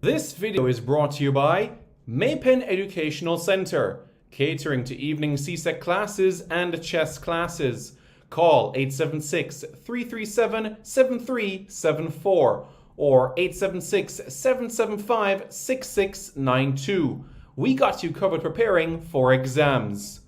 This video is brought to you by Maypen Educational Centre, catering to evening CSEC classes and chess classes. Call 876-337-7374 or 876-775-6692. We got you covered preparing for exams.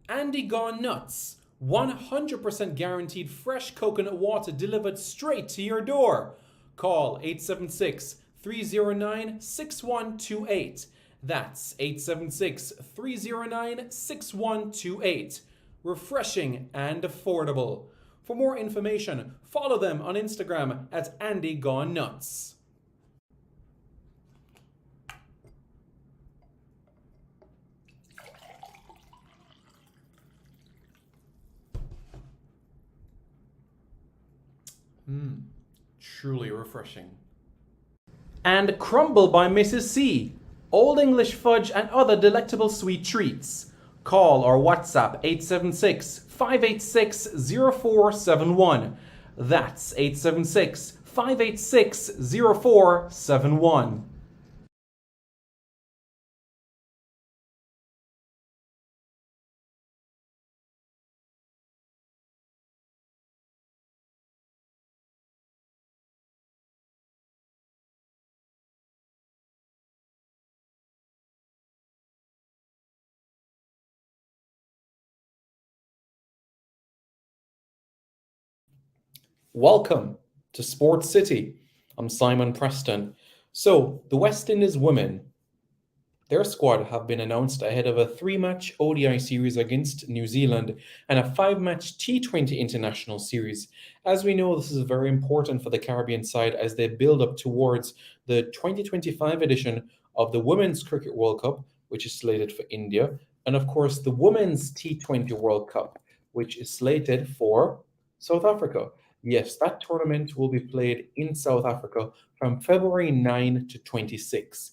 Andy Gone Nuts, 100% guaranteed fresh coconut water delivered straight to your door. Call 876-309-6128. That's 876-309-6128. Refreshing and affordable. For more information, follow them on Instagram at Andy Gone Nuts. Truly refreshing. And Crumble by Mrs. C. Old English fudge and other delectable sweet treats. Call or WhatsApp 876-586-0471. That's 876-586-0471. Welcome to Sports City. I'm Simon Preston. So, the West Indies Women, their squad have been announced ahead of a 3-match ODI series against New Zealand and a 5-match T20 international series. As we know, this is very important for the Caribbean side as they build up towards the 2025 edition of the Women's Cricket World Cup, which is slated for India, and of course the Women's T20 World Cup, which is slated for South Africa. Yes, that tournament will be played in South Africa from February 9 to 26.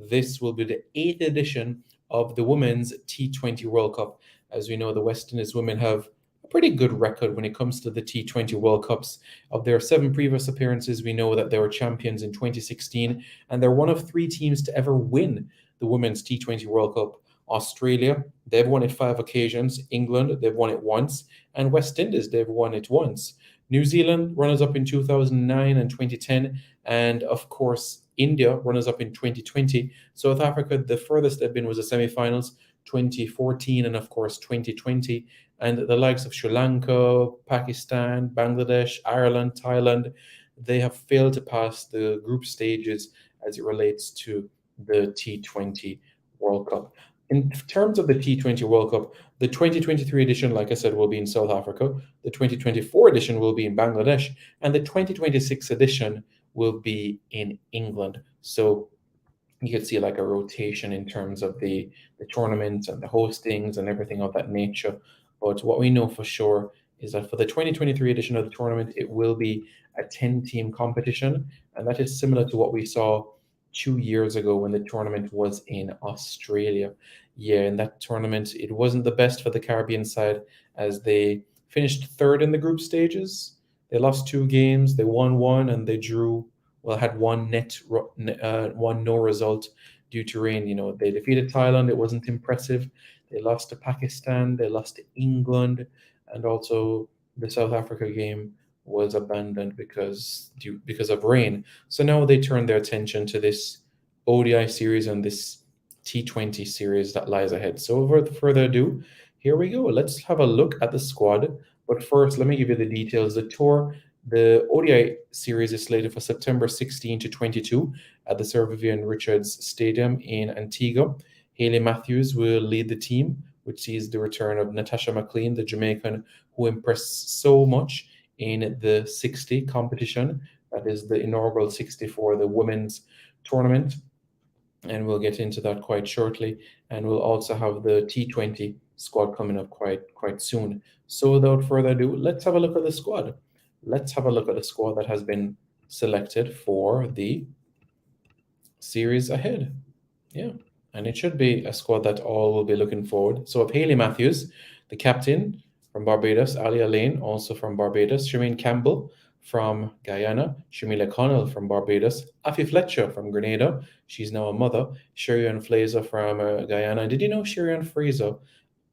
This will be the 8th edition of the Women's T20 World Cup. As we know, the West Indies women have a pretty good record when it comes to the T20 World Cups. Of their 7 previous appearances, we know that they were champions in 2016, and they're one of 3 teams to ever win the Women's T20 World Cup. Australia, they've won it 5 occasions. England, they've won it once. And West Indies, they've won it once. New Zealand, runners-up in 2009 and 2010. And of course, India, runners-up in 2020. South Africa, the furthest they've been was the semi-finals, 2014 and of course 2020. And the likes of Sri Lanka, Pakistan, Bangladesh, Ireland, Thailand, they have failed to pass the group stages as it relates to the T20 World Cup. In terms of the T20 World Cup, the 2023 edition, like I said, will be in South Africa. The 2024 edition will be in Bangladesh. And the 2026 edition will be in England. So you could see like a rotation in terms of the tournaments and the hostings and everything of that nature. But what we know for sure is that for the 2023 edition of the tournament, it will be a 10-team competition. And that is similar to what we saw 2 years ago when the tournament was in Australia. Yeah, in that tournament, it wasn't the best for the Caribbean side as they finished 3rd in the group stages. They lost 2 games, they won 1, and they drew, well, had 1 no result due to rain. You know, they defeated Thailand, it wasn't impressive. They lost to Pakistan, they lost to England, and also the South Africa game was abandoned because of rain. So now they turn their attention to this ODI series and this T20 series that lies ahead. So without further ado, here we go. Let's have a look at the squad. But first, let me give you the details. The ODI series is slated for September 16 to 22 at the Sir Vivian Richards Stadium in Antigua. Hayley Matthews will lead the team, which sees the return of Natasha McLean, the Jamaican, who impressed so much in the 60 competition. That is the inaugural 60 for the women's tournament. And we'll get into that quite shortly. And we'll also have the T20 squad coming up quite soon. So without further ado, let's have a look at the squad. Let's have a look at the squad that has been selected for the series ahead. Yeah, and it should be a squad that all will be looking forward. So of Hayley Matthews, the captain from Barbados, Aaliyah Alleyne, also from Barbados, Shemaine Campbelle from Guyana, Shamilia Connell from Barbados, Afy Fletcher from Grenada. She's now a mother. Chedean Fraser from Guyana. Did you know Chedean Fraser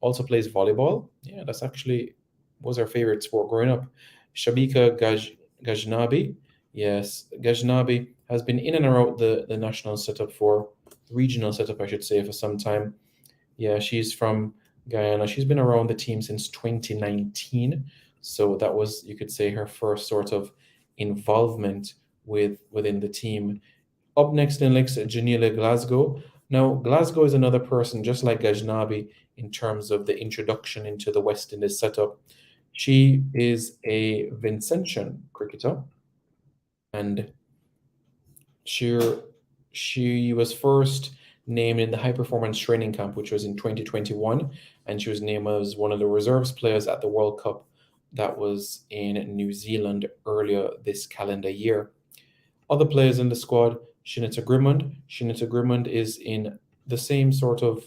also plays volleyball? Yeah, that's actually was her favorite sport growing up. Shabika Gajnabi. Yes, Gajnabi has been in and around the national setup for regional setup, I should say, for some time. Yeah, she's from Guyana. She's been around the team since 2019. So that was, you could say, her first sort of involvement within the team. Up next in Lex, Jannillea Glasgow. Now, Glasgow is another person, just like Gajnabi, in terms of the introduction into the West Indies setup. She is a Vincentian cricketer, and she was first named in the high performance training camp, which was in 2021, and she was named as one of the reserves players at the World Cup that was in New Zealand earlier this calendar year. Other players in the squad, Sheneta Grimmond. Sheneta Grimmond is in the same sort of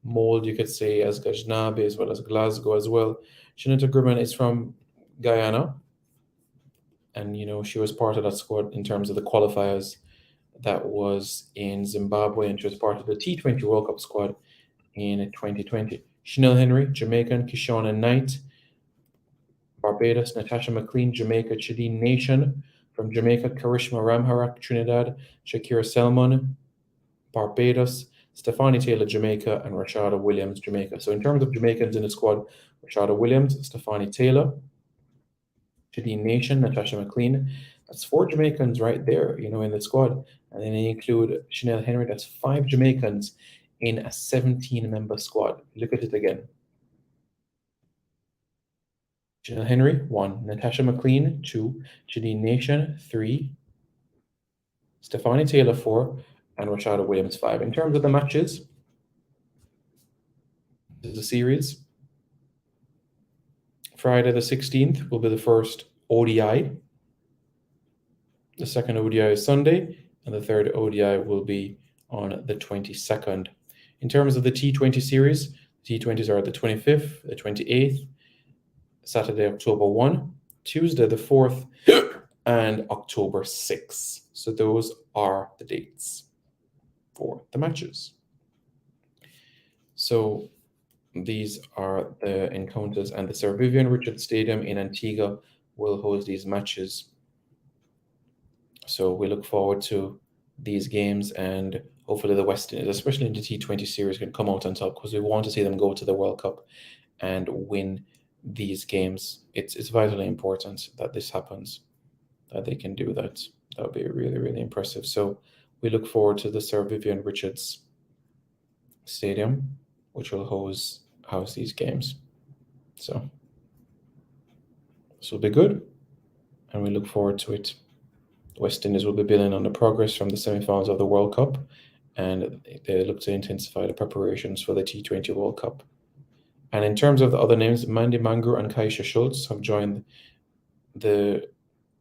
mold, you could say, as Gajnabi, as well as Glasgow as well. Sheneta Grimmond is from Guyana, and she was part of that squad in terms of the qualifiers that was in Zimbabwe, and she was part of the T20 World Cup squad in 2020. Chinelle Henry, Jamaican. Kyshona Knight, Barbados. Natasha McLean, Jamaica. Chedean Nation from Jamaica. Karishma Ramharack, Trinidad. Shakera Selman, Barbados. Stafanie Taylor, Jamaica, and Rashada Williams, Jamaica. So in terms of Jamaicans in the squad, Rashada Williams, Stafanie Taylor, Chedean Nation, Natasha McLean. That's 4 Jamaicans right there, in the squad. And then they include Chinelle Henry. That's 5 Jamaicans in a 17-member squad. Look at it again. Chinelle Henry, 1. Natasha McLean, 2. Chedean Nation, 3. Stafanie Taylor, 4. And Rashada Williams, 5. In terms of the matches, this is a series. Friday the 16th will be the first ODI. The second ODI is Sunday, and the third ODI will be on the 22nd. In terms of the T20 series, T20s are the 25th, the 28th, Saturday, October 1, Tuesday the 4th, and October 6th. So those are the dates for the matches. So these are the encounters, and the Sir Vivian Richards Stadium in Antigua will host these matches. So we look forward to these games, and hopefully the West Indies, especially in the T20 series, can come out on top, because we want to see them go to the World Cup and win these games. It's vitally important that this happens, that they can do that. That would be really, really impressive. So we look forward to the Sir Vivian Richards Stadium, which will house these games. So this will be good, and we look forward to it. West Indies will be building on the progress from the semi-finals of the World Cup, and they look to intensify the preparations for the T20 World Cup. And in terms of the other names, Mandy Mangru and Kaisha Schultz have joined the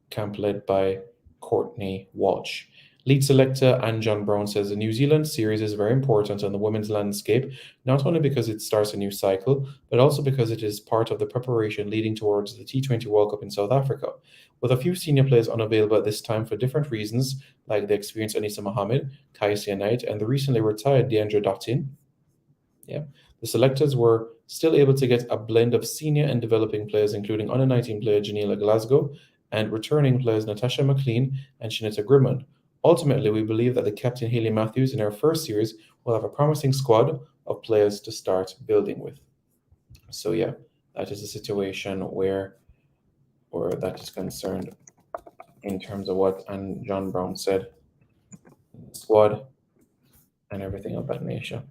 camp led by Courtney Walsh. Lead selector Ann John Brown says the New Zealand series is very important on the women's landscape, not only because it starts a new cycle, but also because it is part of the preparation leading towards the T20 World Cup in South Africa. With a few senior players unavailable at this time for different reasons, like the experienced Anisa Mohammed, Kyshona Knight, and the recently retired Deandra Dottin, the selectors were still able to get a blend of senior and developing players, including under 19 player Jannillea Glasgow and returning players Natasha McLean and Sheneta Grimmond. Ultimately, we believe that the captain Hayley Matthews in our first series will have a promising squad of players to start building with. So yeah, that is a situation where that is concerned in terms of what Ann John Brown said, squad and everything of that nature.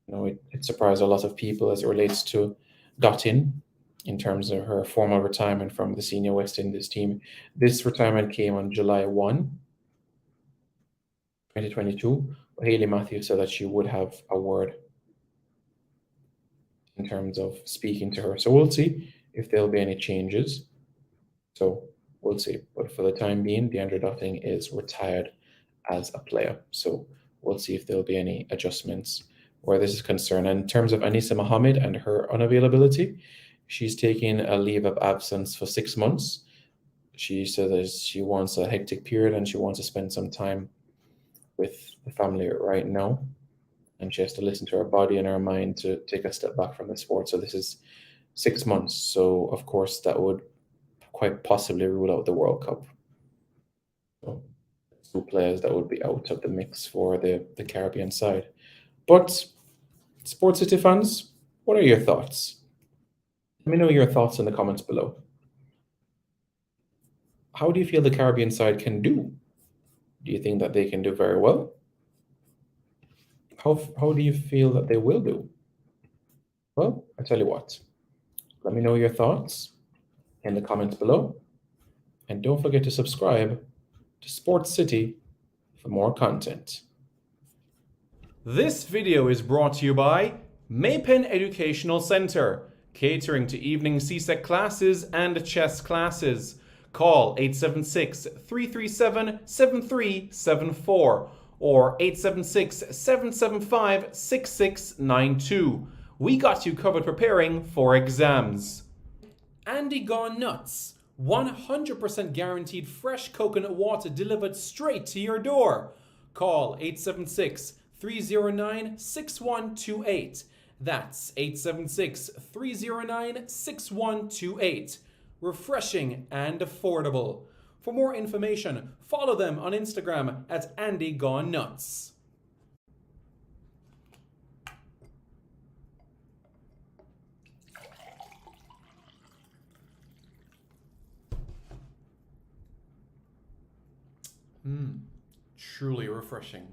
It surprised a lot of people as it relates to Dottin in terms of her formal retirement from the senior West Indies team. This retirement came on July 1, 2022. Hayley Matthews said that she would have a word in terms of speaking to her. So we'll see if there'll be any changes. So we'll see. But for the time being, Deandra Dottin is retired as a player. So we'll see if there'll be any adjustments where this is concerned. And in terms of Anisa Mohammed and her unavailability, she's taking a leave of absence for 6 months. She said that she wants a hectic period and she wants to spend some time with the family right now. And she has to listen to her body and her mind to take a step back from the sport. So this is 6 months. So of course that would quite possibly rule out the World Cup. So 2 players that would be out of the mix for the Caribbean side. But Sports City fans, what are your thoughts? Let me know your thoughts in the comments below. How do you feel the Caribbean side can do? Do you think that they can do very well? How do you feel that they will do? Well, I tell you what, let me know your thoughts in the comments below. And don't forget to subscribe to Sports City for more content. This video is brought to you by Maypen Educational Centre, catering to evening CSEC classes and chess classes. Call 876-337-7374 or 876-775-6692. We got you covered preparing for exams. Andy Gone Nuts, 100% guaranteed fresh coconut water delivered straight to your door. Call 876-309-6128. That's 876-309-6128. Refreshing and affordable. For more information, follow them on Instagram at Andy Gone Nuts. Truly refreshing.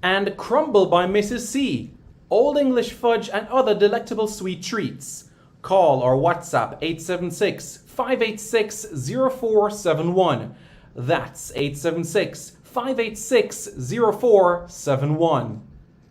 And Crumble by Mrs. C. Old English fudge and other delectable sweet treats. Call or WhatsApp 876-586-0471. That's 876-586-0471.